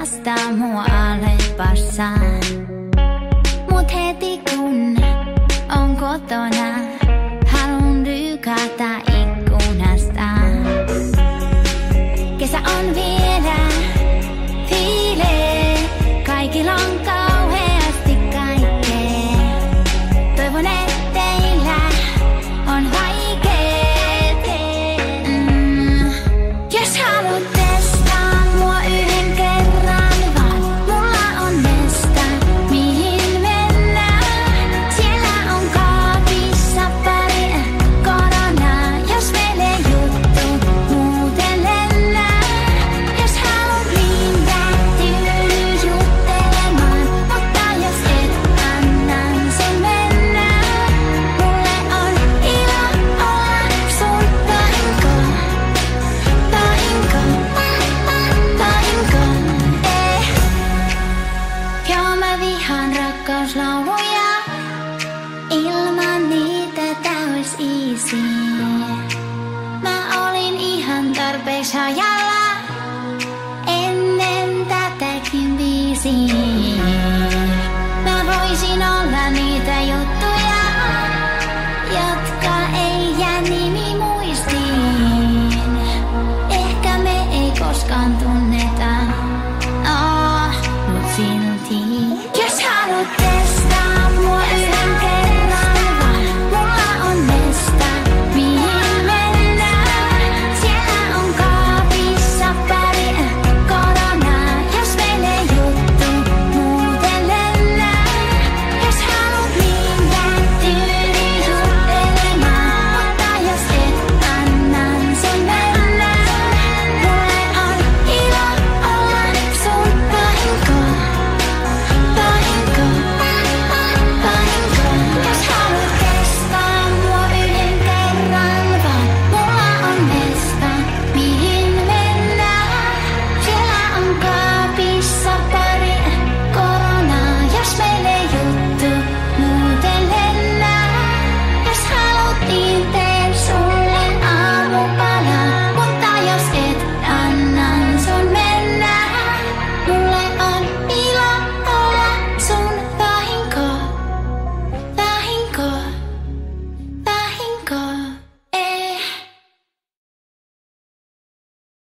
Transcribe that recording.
haastaa mua alepassaan. Mut heti kun on kotona, haluun lykätä ikkunasta. Kesä on vielä fiilee, kaikilla on kauheasti kaikkea. Toivon, et teillä on vaikeet. Jos haluat testaa mua yhden kerran vaan, mulla on mesta, mihin mennään. Siellä on kaapissa pari koronaa, jos menee juttu muuten lennää. Jos haluat niin päätyy juttelemaan, mutta jos et, annan sen mennä. Mulle on ilo olla sun tainko, Joo, mä vihaan rakkauslauluja, ilman niitä tää ois easy. Mä olin ihan tarpeeksi haja.